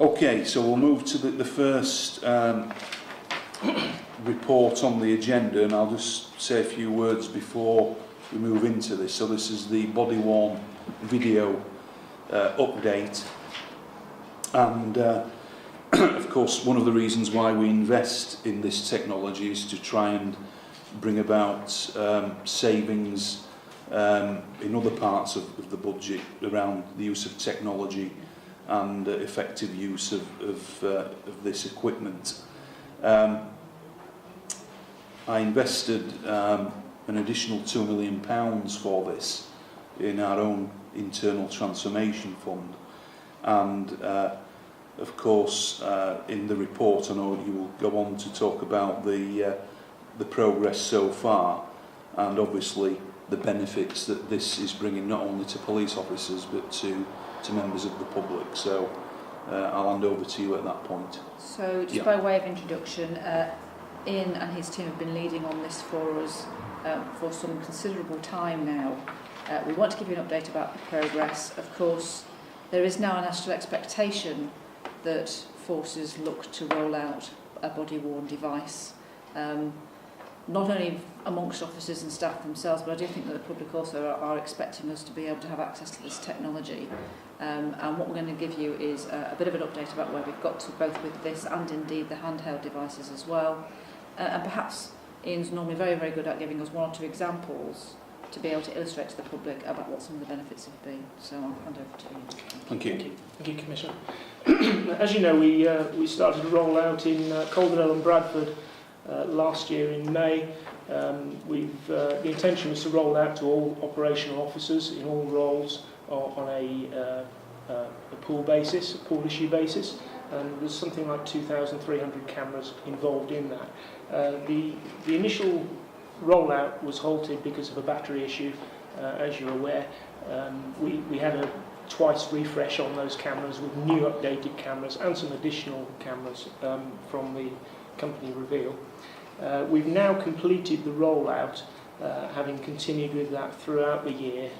Okay, so we'll move to the first report on the agenda, and I'll just say a few words before we move into this. So this is the body-worn video update, and of course one of the reasons why we invest in this technology is to try and bring about savings in other parts of the budget around the use of technology and effective use of this equipment. I invested an additional £2 million for this in our own internal transformation fund, and of course in the report I know you will go on to talk about the progress so far, and obviously the benefits that this is bringing not only to police officers but to members of the public. So I'll hand over to you at that point. So just by way of introduction, Ian and his team have been leading on this for us for some considerable time now. We want to give you an update about the progress. Of course, there is now a national expectation that forces look to roll out a body-worn device, not only amongst officers and staff themselves, but I do think that the public also are expecting us to be able to have access to this technology. And what we're going to give you is a bit of an update about where we've got to, both with this and indeed the handheld devices as well. And perhaps Ian's normally very, very good at giving us one or two examples to be able to illustrate to the public about what some of the benefits have been. So I'll hand over to you. Thank you. Thank you, Commissioner. As you know, we started to roll out in Calderdale and Bradford last year in May. The intention was to roll out to all operational officers in all roles on a pool basis, a pool issue basis, and there's something like 2,300 cameras involved in that. The initial rollout was halted because of a battery issue, as you're aware. We had a twice refresh on those cameras with new updated cameras and some additional cameras from the company Reveal. We've now completed the rollout, having continued with that throughout the year.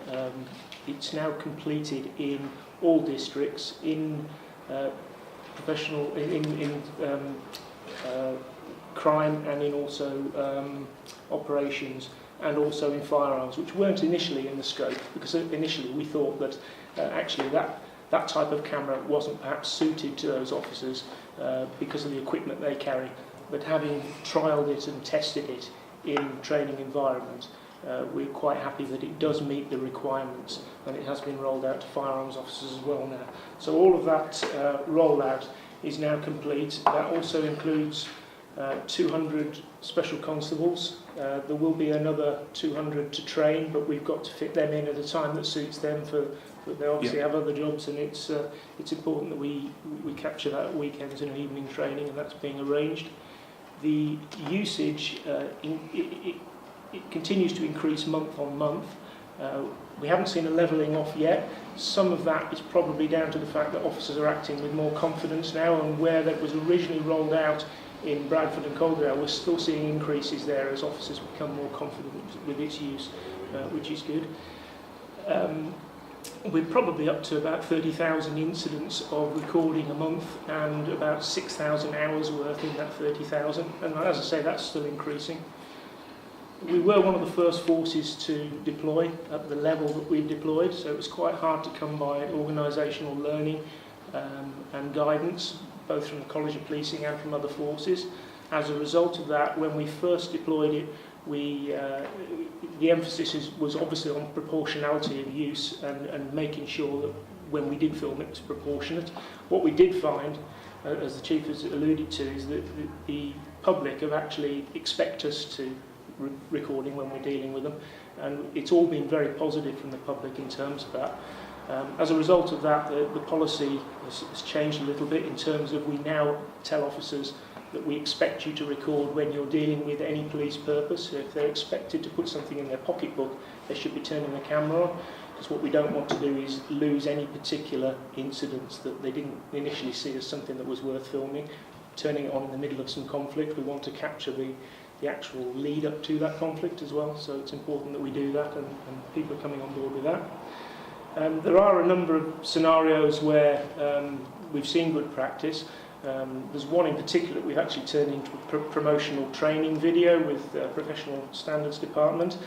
It's now completed in all districts, in professional, in crime, and in also operations, and also in firearms, which weren't initially in the scope, because initially we thought that actually that type of camera wasn't perhaps suited to those officers because of the equipment they carry. But having trialled it and tested it in training environment, we're quite happy that it does meet the requirements, and it has been rolled out to firearms officers as well now. So all of that rollout is now complete. That also includes 200 special constables. There will be another 200 to train, but we've got to fit them in at a time that suits them. For they obviously have other jobs, and it's important that we capture that at weekends and evening training, and that's being arranged. The usage it continues to increase month on month. We haven't seen a levelling off yet. Some of that is probably down to the fact that officers are acting with more confidence now, and where that was originally rolled out in Bradford and Calderdale, we're still seeing increases there as officers become more confident with its use, which is good. We're probably up to about 30,000 incidents of recording a month and about 6,000 hours worth in that 30,000, and as I say, that's still increasing. We were one of the first forces to deploy at the level that we've deployed, so it was quite hard to come by organisational learning and guidance, both from the College of Policing and from other forces. As a result of that, when we first deployed it, the emphasis was obviously on proportionality of use and making sure that when we did film it was proportionate. What we did find, as the Chief has alluded to, is that the public have actually expect us to recording when we're dealing with them, and it's all been very positive from the public in terms of that. As a result of that, the policy has changed a little bit in terms of we now tell officers that we expect you to record when you're dealing with any police purpose. If they're expected to put something in their pocketbook, they should be turning the camera on, because what we don't want to do is lose any particular incidents that they didn't initially see as something that was worth filming. Turning it on in the middle of some conflict, we want to capture the actual lead up to that conflict as well, so it's important that we do that, and people are coming on board with that. There are a number of scenarios where we've seen good practice. There's one in particular that we've actually turned into a promotional training video with the Professional Standards Department.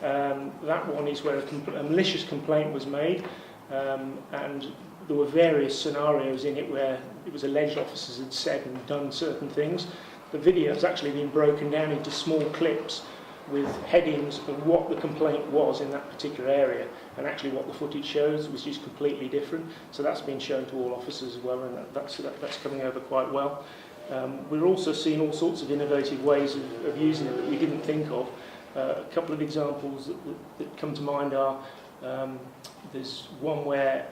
That one is where a malicious complaint was made, and there were various scenarios in it where it was alleged officers had said and done certain things. The video has actually been broken down into small clips with headings of what the complaint was in that particular area, and actually what the footage shows, which is completely different. So that's been shown to all officers as well, and that's coming over quite well. We're also seeing all sorts of innovative ways of using it that we didn't think of. A couple of examples that come to mind are, there's one where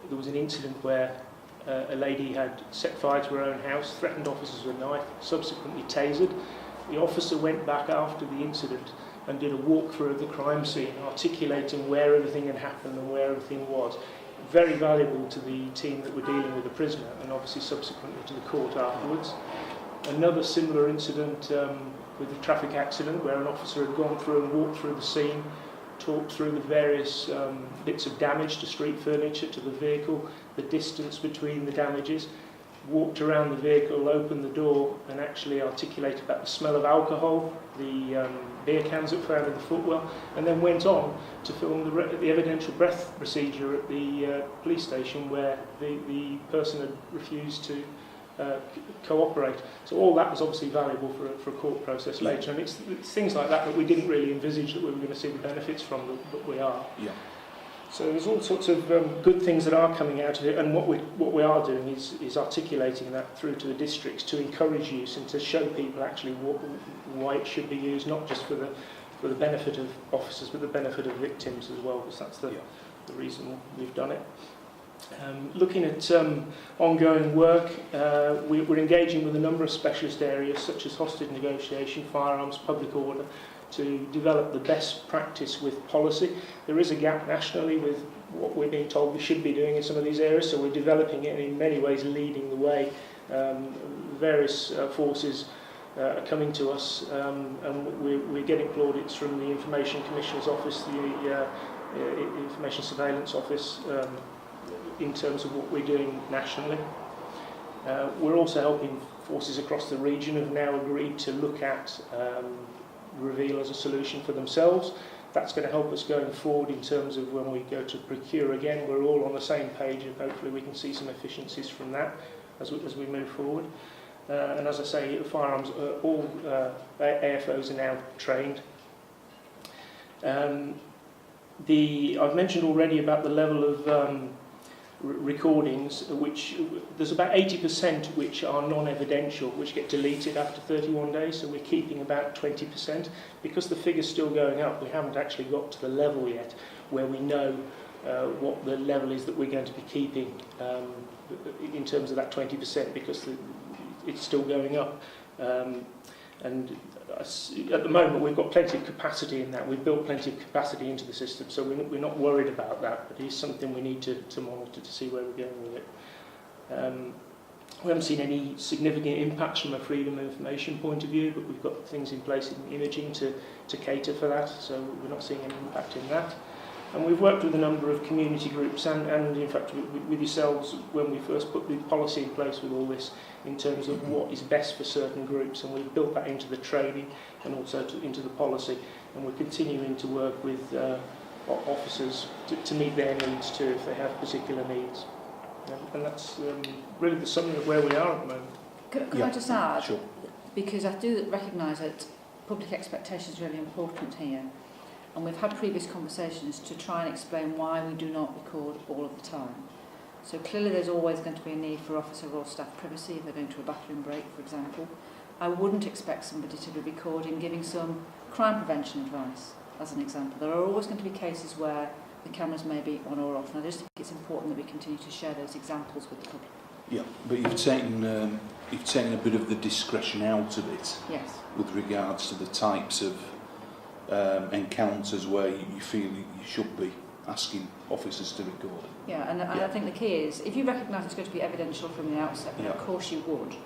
there was an incident where a lady had set fire to her own house, threatened officers with a knife, subsequently tasered. The officer went back after the incident and did a walkthrough of the crime scene, articulating where everything had happened and where everything was. Very valuable to the team that were dealing with the prisoner, and obviously subsequently to the court afterwards. Another similar incident with a traffic accident where an officer had gone through and walked through the scene, talked through the various bits of damage to street furniture, to the vehicle, the distance between the damages, walked around the vehicle, opened the door, and actually articulated about the smell of alcohol, the beer cans that were found in the footwell, and then went on to film the evidential breath procedure at the police station where the person had refused to cooperate. So all that was obviously valuable for a court process later, and it's things like that that we didn't really envisage that we were going to see the benefits from, but we are. Yeah. So there's all sorts of good things that are coming out of it, and what we are doing is articulating that through to the districts to encourage use and to show people actually why it should be used, not just for the benefit of officers, but the benefit of victims as well, because that's the reason we've done it. Looking at ongoing work, we're engaging with a number of specialist areas such as hostage negotiation, firearms, public order, to develop the best practice with policy. There is a gap nationally with what we're being told we should be doing in some of these areas, so we're developing it and in many ways leading the way. Various forces are coming to us, and we're getting plaudits from the Information Commissioner's Office, the Information Surveillance Office, in terms of what we're doing nationally. We're also helping forces across the region have now agreed to look at Reveal as a solution for themselves. That's going to help us going forward in terms of when we go to procure again. We're all on the same page, and hopefully we can see some efficiencies from that as we move forward. And as I say, firearms, all AFOs are now trained. I've mentioned already about the level of recordings, which there's about 80% which are non-evidential, which get deleted after 31 days, so we're keeping about 20%. Because the figure's still going up, we haven't actually got to the level yet where we know what the level is that we're going to be keeping in terms of that 20%, because it's still going up. And at the moment we've got plenty of capacity in that. We've built plenty of capacity into the system, so we're not worried about that, but it is something we need to monitor to see where we're going with it. We haven't seen any significant impacts from a freedom of information point of view, but we've got things in place in imaging to cater for that, so we're not seeing any impact in that. And we've worked with a number of community groups and in fact with yourselves when we first put the policy in place with all this, in terms of what is best for certain groups, and we've built that into the training and also into the policy, and we're continuing to work with officers to meet their needs too if they have particular needs. And that's really the summary of where we are at the moment. Could I just add, sure. Because I do recognise that public expectation is really important here, and we've had previous conversations to try and explain why we do not record all of the time. So clearly there's always going to be a need for officer or staff privacy if they're going to a bathroom break, for example. I wouldn't expect somebody to be recording giving some crime prevention advice, as an example. There are always going to be cases where the cameras may be on or off, and I just think it's important that we continue to share those examples with the public. Yeah, but you've taken a bit of the discretion out of it. Yes. With regards to the types of encounters where you feel you should be asking officers to record. Yeah, and I think the key is, if you recognise it's going to be evidential from the outset, then of course you would.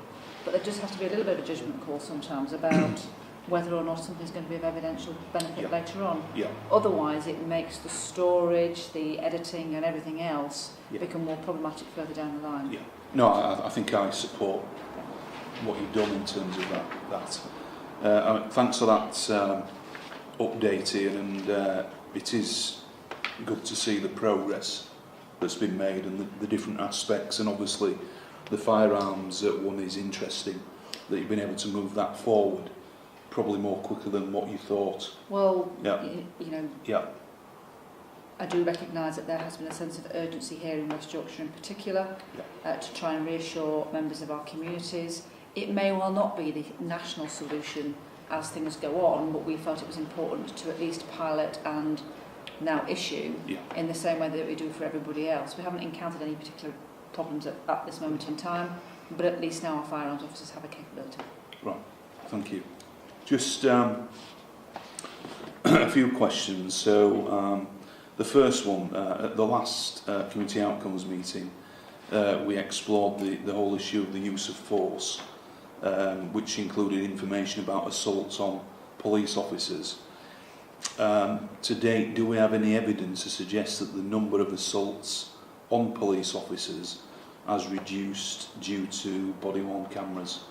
But there just has to be a little bit of a judgment call sometimes about whether or not something's going to be of evidential benefit Yeah. later on. Yeah. Otherwise, it makes the storage, the editing and everything else Yeah. become more problematic further down the line. Yeah. No, I think I support what you've done in terms of that. Thanks for that update, Ian, and it is good to see the progress that's been made and the different aspects, and obviously the firearms one is interesting, that you've been able to move that forward probably more quicker than what you thought. Well, Yeah. you know, Yeah. I do recognise that there has been a sense of urgency here in West Yorkshire in particular, to try and reassure members of our communities. It may well not be the national solution as things go on, but we felt it was important to at least pilot and now issue in the same way that we do for everybody else. We haven't encountered any particular problems at this moment in time, but at least now our firearms officers have a capability. Right, thank you. Just a few questions. So the first one, at the last committee outcomes meeting, we explored the whole issue of the use of force, which included information about assaults on police officers. To date, do we have any evidence to suggest that the number of assaults on police officers has reduced due to body-worn cameras?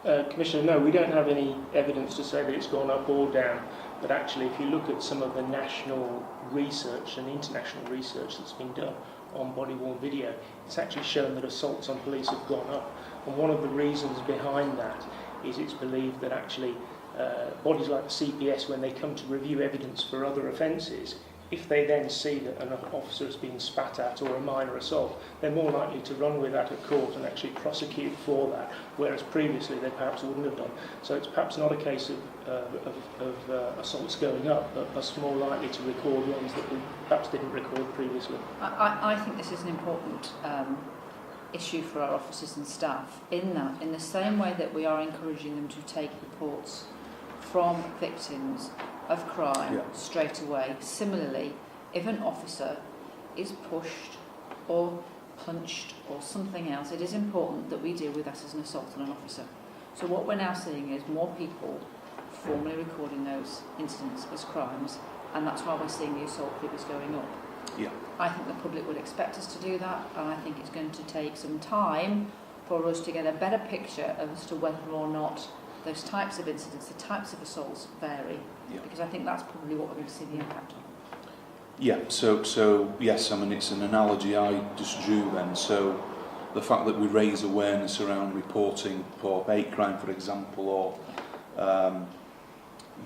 Commissioner, no, we don't have any evidence to say that it's gone up or down, but actually if you look at some of the national research and international research that's been done on body-worn video, it's actually shown that assaults on police have gone up. And one of the reasons behind that is it's believed that actually bodies like the CPS, when they come to review evidence for other offences, if they then see that an officer has been spat at or a minor assault, they're more likely to run with that at court and actually prosecute for that, whereas previously they perhaps wouldn't have done. So it's perhaps not a case of assaults going up, but us more likely to record ones that we perhaps didn't record previously. I think this is an important issue for our officers and staff, in that, in the same way that we are encouraging them to take reports from victims of crime straight away. Similarly, if an officer is pushed or punched or something else, it is important that we deal with that as an assault on an officer. So what we're now seeing is more people formally recording those incidents as crimes, and that's why we're seeing the assault figures going up. I think the public would expect us to do that, and I think it's going to take some time for us to get a better picture as to whether or not those types of incidents, the types of assaults vary, because I think that's probably what we're going to see the impact on. So yes, I mean, it's an analogy I just drew then. So the fact that we raise awareness around reporting for hate crime, for example, or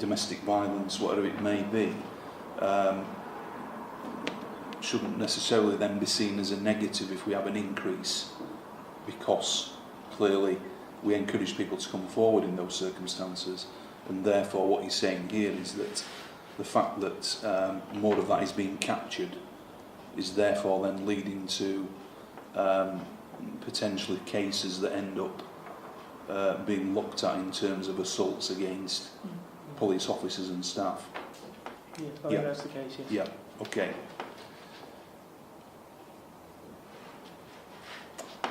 domestic violence, whatever it may be, shouldn't necessarily then be seen as a negative if we have an increase, because clearly we encourage people to come forward in those circumstances, and therefore what he's saying here is that the fact that more of that is being captured is therefore then leading to potentially cases that end up being looked at in terms of assaults against police officers and staff. Yeah, I think that's the case, yes. Yeah, okay.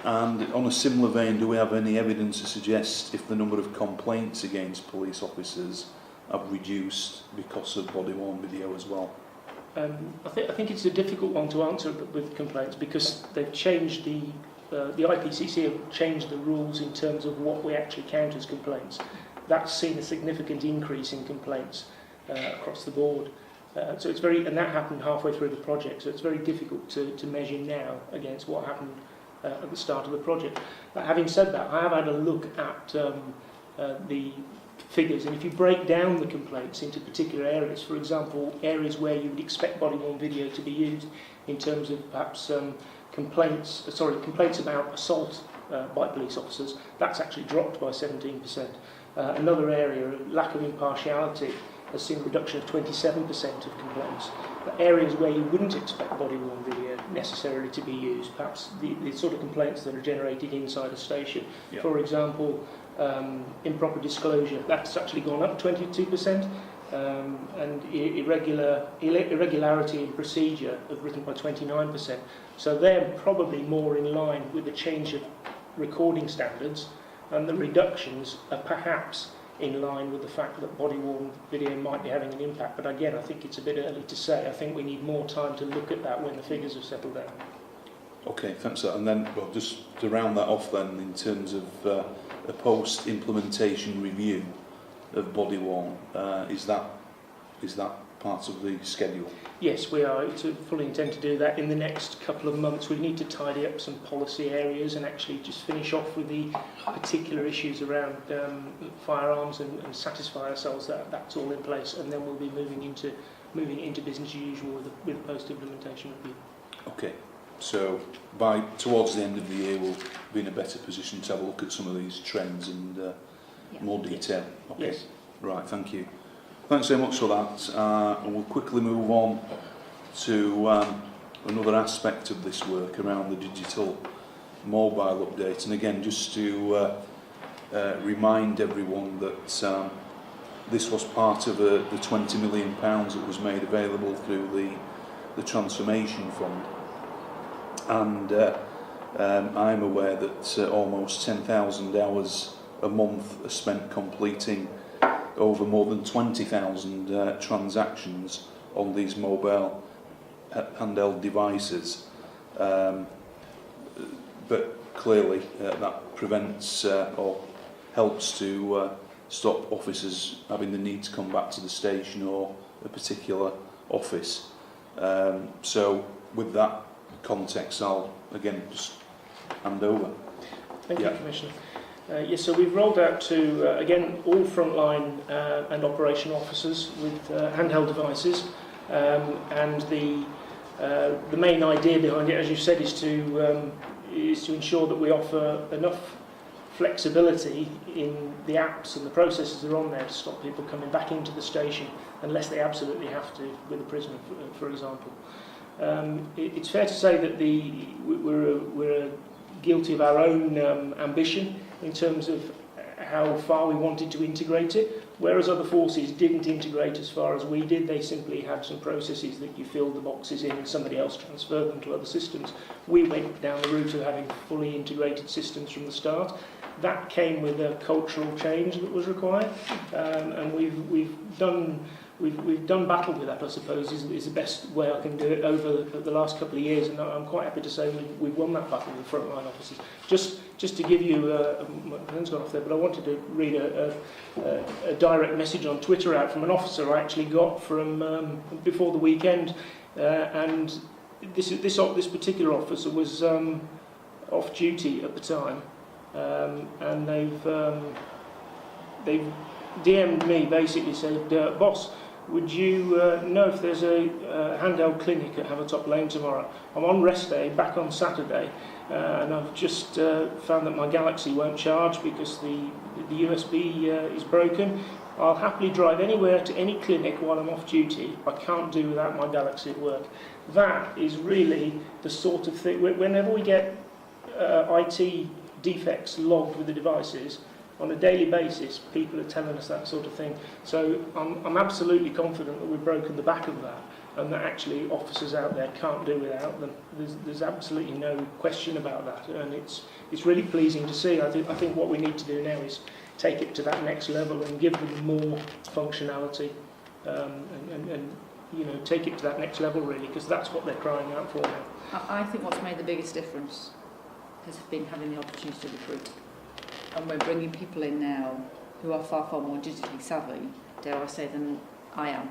And on a similar vein, do we have any evidence to suggest if the number of complaints against police officers have reduced because of body-worn video as well? I think it's a difficult one to answer with complaints, because they've changed the IPCC have changed the rules in terms of what we actually count as complaints. That's seen a significant increase in complaints across the board. So it's and that happened halfway through the project, so it's very difficult to measure now against what happened at the start of the project. But having said that, I have had a look at the figures, and if you break down the complaints into particular areas, for example, areas where you would expect body-worn video to be used in terms of perhaps complaints about assault by police officers, that's actually dropped by 17%. Another area, lack of impartiality, has seen a reduction of 27% of complaints. But areas where you wouldn't expect body-worn video necessarily to be used, perhaps the sort of complaints that are generated inside a station. For example, improper disclosure, that's actually gone up 22%, and irregularity in procedure have risen by 29%. So they're probably more in line with the change of recording standards, and the reductions are perhaps in line with the fact that body-worn video might be having an impact. But again, I think it's a bit early to say. I think we need more time to look at that when the figures have settled down. Okay, thanks for that. And then, well, just to round that off then, in terms of a post-implementation review of body-worn, is that part of the schedule? Yes, we are fully intend to do that in the next couple of months. We need to tidy up some policy areas and actually just finish off with the particular issues around firearms and satisfy ourselves that that's all in place, and then we'll be moving into business as usual with a post-implementation review. Okay, so towards the end of the year we'll be in a better position to have a look at some of these trends in more detail. Okay. Yes. Right, thank you. Thanks very much for that. And we'll quickly move on to another aspect of this work around the digital mobile update. And again, just to remind everyone that this was part of the £20 million that was made available through the Transformation Fund. And I'm aware that almost 10,000 hours a month are spent completing over more than 20,000 transactions on these mobile handheld devices. But clearly that prevents or helps to stop officers having the need to come back to the station or a particular office. So with that context, I'll again just hand over. Thank you, Commissioner. Yes, so we've rolled out to, again, all frontline and operational officers with handheld devices, and the main idea behind it, as you said, is to ensure that we offer enough flexibility in the apps and the processes that are on there to stop people coming back into the station unless they absolutely have to, with a prisoner, for example. It's fair to say that we're guilty of our own ambition in terms of how far we wanted to integrate it, whereas other forces didn't integrate as far as we did. They simply had some processes that you filled the boxes in and somebody else transferred them to other systems. We went down the route of having fully integrated systems from the start. That came with a cultural change that was required, and we've done battle with that, I suppose, is the best way I can do it over the last couple of years, and I'm quite happy to say we've won that battle with frontline officers. Just to give you, my pen's gone off there, but I wanted to read a direct message on Twitter out from an officer I actually got from before the weekend, and this particular officer was off duty at the time, and they've DM'd me, basically said, boss, would you know if there's a handheld clinic at Havertop Lane tomorrow? I'm on rest day, back on Saturday, and I've just found that my Galaxy won't charge because the USB is broken. I'll happily drive anywhere to any clinic while I'm off duty. I can't do without my Galaxy at work. That is really the sort of thing, whenever we get IT defects logged with the devices, on a daily basis, people are telling us that sort of thing. So I'm absolutely confident that we've broken the back of that, and that actually officers out there can't do without them. There's absolutely no question about that, and it's really pleasing to see. I think what we need to do now is take it to that next level and give them more functionality, and take it to that next level really, because that's what they're crying out for now. I think what's made the biggest difference has been having the opportunity to recruit. And we're bringing people in now who are far, far more digitally savvy, dare I say, than I am.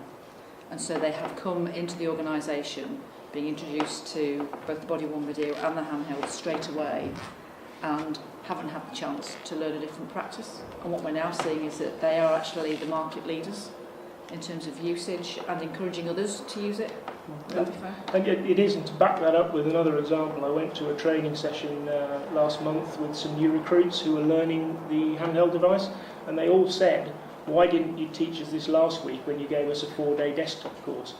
And so they have come into the organisation being introduced to both the body-worn video and the handheld straight away, and haven't had the chance to learn a different practice. And what we're now seeing is that they are actually the market leaders in terms of usage and encouraging others to use it. And it is, and to back that up with another example, I went to a training session last month with some new recruits who were learning the handheld device, and they all said, why didn't you teach us this last week when you gave us a 4-day desktop course?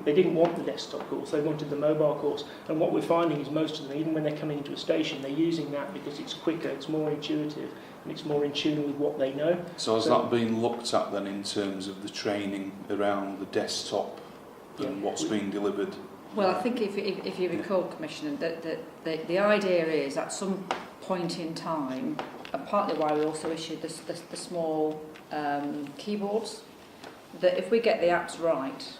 They didn't want the desktop course, they wanted the mobile course. And what we're finding is most of them, even when they're coming into a station, they're using that because it's quicker, it's more intuitive, and it's more in tune with what they know. So has that been looked at then in terms of the training around the desktop and what's being delivered? Well, I think if you recall, Commissioner, that the idea is at some point in time, and partly why we also issued the small keyboards, that if we get the apps right,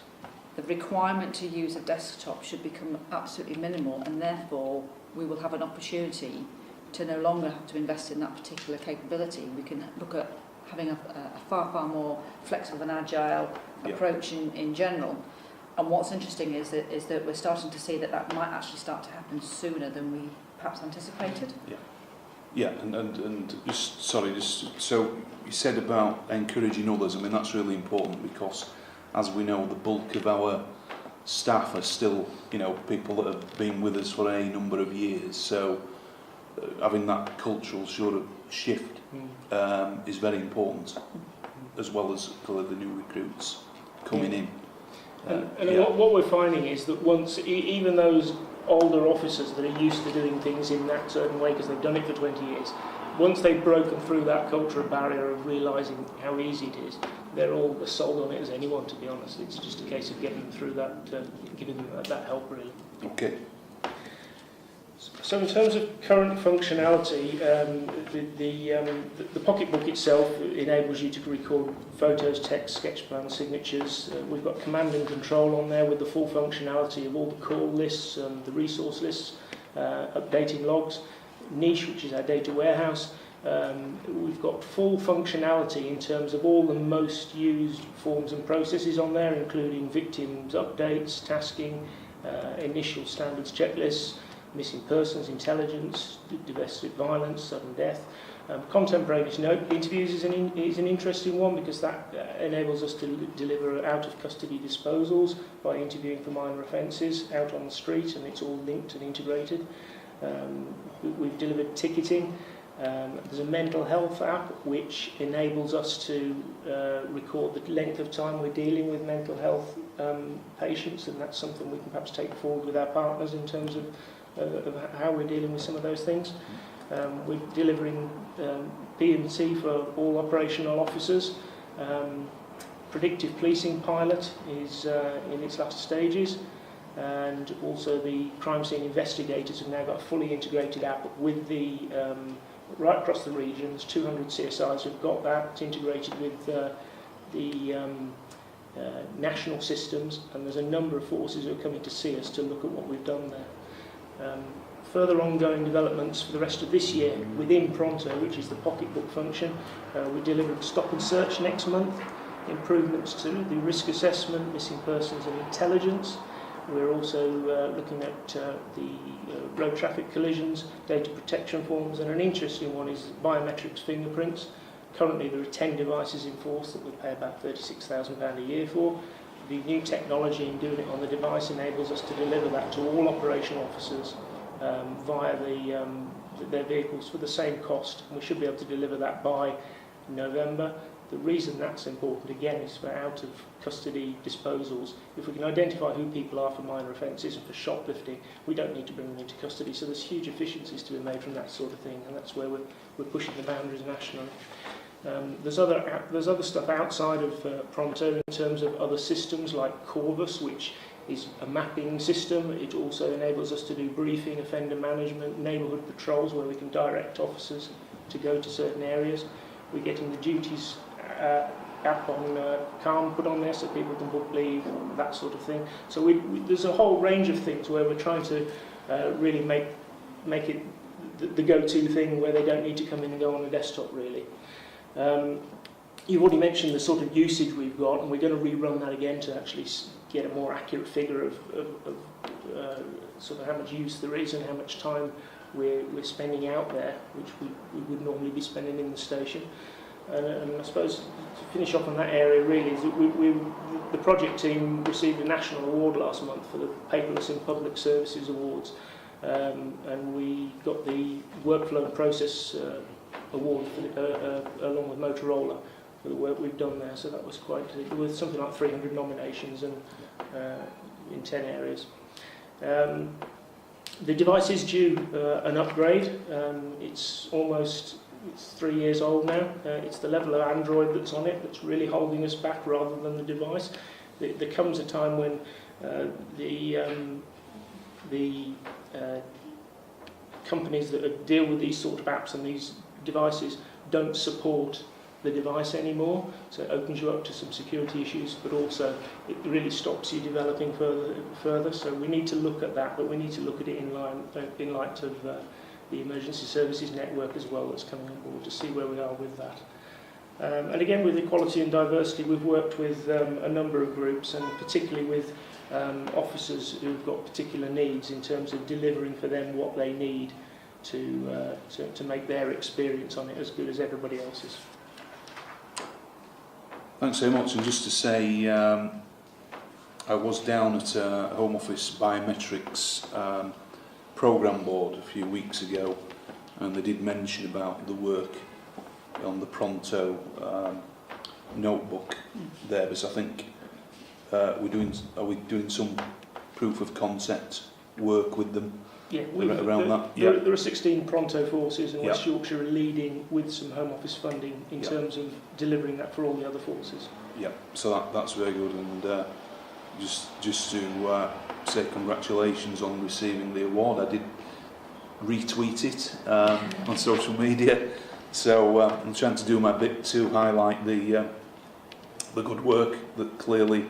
the requirement to use a desktop should become absolutely minimal, and therefore we will have an opportunity to no longer have to invest in that particular capability. We can look at having a far more flexible and agile approach in general. And what's interesting is that we're starting to see that might actually start to happen sooner than we perhaps anticipated. Yeah, and just so you said about encouraging others. I mean, that's really important, because as we know, the bulk of our staff are still, people that have been with us for a number of years. So having that cultural sort of shift is very important, as well as the new recruits coming in. What we're finding is that once, even those older officers that are used to doing things in that certain way because they've done it for 20 years, once they've broken through that cultural barrier of realising how easy it is, they're all as sold on it as anyone, to be honest. It's just a case of getting them through that, giving them that help, really. Okay. So in terms of current functionality, the pocketbook itself enables you to record photos, text, sketch plans, signatures. We've got command and control on there with the full functionality of all the call lists, the resource lists, updating logs. Niche, which is our data warehouse. We've got full functionality in terms of all the most used forms and processes on there, including victims updates, tasking, initial standards checklists, missing persons, intelligence, domestic violence, sudden death. Contemporaneous note interviews is an interesting one, because that enables us to deliver out-of-custody disposals by interviewing for minor offences out on the street, and it's all linked and integrated. We've delivered ticketing. There's a mental health app which enables us to record the length of time we're dealing with mental health patients, and that's something we can perhaps take forward with our partners in terms of how we're dealing with some of those things. We're delivering P&C for all operational officers. Predictive policing pilot is in its last stages, and also the crime scene investigators have now got a fully integrated app with the right across the regions. 200 CSIs have got that. It's integrated with the national systems, and there's a number of forces who are coming to see us to look at what we've done there. Further ongoing developments for the rest of this year within Pronto, which is the pocketbook function. We delivered stop and search next month, improvements to the risk assessment, missing persons and intelligence. We're also looking at the road traffic collisions, data protection forms, and an interesting one is biometrics fingerprints. Currently there are 10 devices in force that we pay about £36,000 a year for. The new technology in doing it on the device enables us to deliver that to all operational officers via their vehicles for the same cost. And we should be able to deliver that by November. The reason that's important, again, is for out-of-custody disposals. If we can identify who people are for minor offences and for shoplifting, we don't need to bring them into custody. So there's huge efficiencies to be made from that sort of thing, and that's where we're pushing the boundaries nationally. There's other stuff outside of Pronto in terms of other systems like Corvus, which is a mapping system. It also enables us to do briefing, offender management, neighbourhood patrols, where we can direct officers to go to certain areas. We're getting the duties app on Calm put on there so people can book leave, that sort of thing. So there's a whole range of things where we're trying to really make it the go-to thing, where they don't need to come in and go on a desktop, really. You've already mentioned the sort of usage we've got, and we're going to rerun that again to actually get a more accurate figure of sort of how much use there is and how much time we're spending out there, which we would normally be spending in the station. And I suppose to finish off on that area really is that the project team received a national award last month for the Paperless in Public Services Awards, and we got the Workflow and Process Award along with Motorola for the work we've done there. So that was there was something like 300 nominations and in 10 areas. The device is due an upgrade. It's 3 years old now. It's the level of Android that's on it that's really holding us back rather than the device. There comes a time when the companies that deal with these sort of apps and these devices don't support the device anymore, so it opens you up to some security issues, but also it really stops you developing further. So we need to look at that, but we need to look at it in light of the emergency services network as well that's coming on board, to see where we are with that. And again, with equality and diversity, we've worked with a number of groups, and particularly with officers who've got particular needs in terms of delivering for them what they need to make their experience on it as good as everybody else's. Thanks very much. And just to say, I was down at a Home Office biometrics programme board a few weeks ago, and they did mention about the work on the Pronto notebook there, because I think are we doing some proof of concept work with them? Yeah, around that. There are 16 Pronto forces, and West Yeah. Yorkshire are leading with some Home Office funding in Yeah. terms of delivering that for all the other forces. Yeah, so that's very good, and just to say congratulations on receiving the award. I did retweet it on social media, so I'm trying to do my bit to highlight the good work that clearly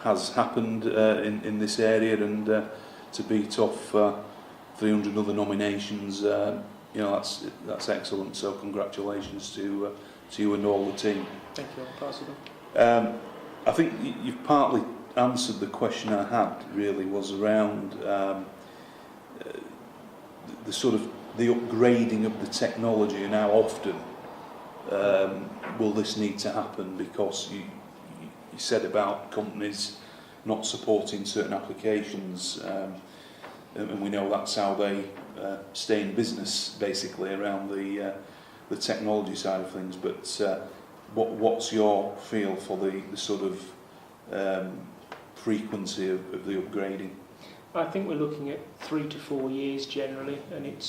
has happened in this area, and to beat off 300 other nominations, you know, that's excellent. So congratulations to you and all the team. Thank you. I'll pass it on. I think you've partly answered the question I had. Really was around the sort of the upgrading of the technology, and how often will this need to happen? Because you said about companies not supporting certain applications. And we know that's how they stay in business, basically, around the technology side of things. But what's your feel for the sort of frequency of the upgrading? I think we're looking at 3 to 4 years generally, and it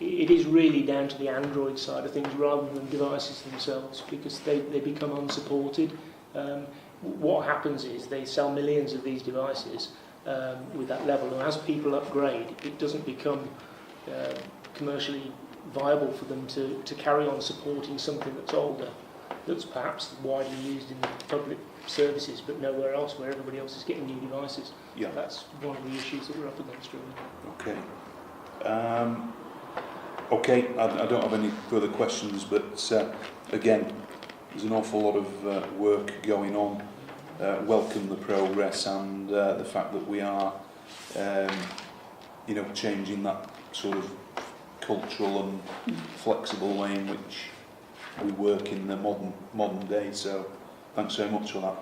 is really down to the Android side of things rather than devices themselves, because they become unsupported. What happens is they sell millions of these devices with that level, and as people upgrade, it doesn't become commercially viable for them to carry on supporting something that's older, that's perhaps widely used in the public services but nowhere else, where everybody else is getting new devices. Yeah. That's one of the issues that we're up against, really. Okay. Okay, I don't have any further questions, but again, there's an awful lot of work going on. Welcome the progress and the fact that we are, you know, changing that sort of cultural and flexible way in which we work in the modern day. So, thanks very much for that.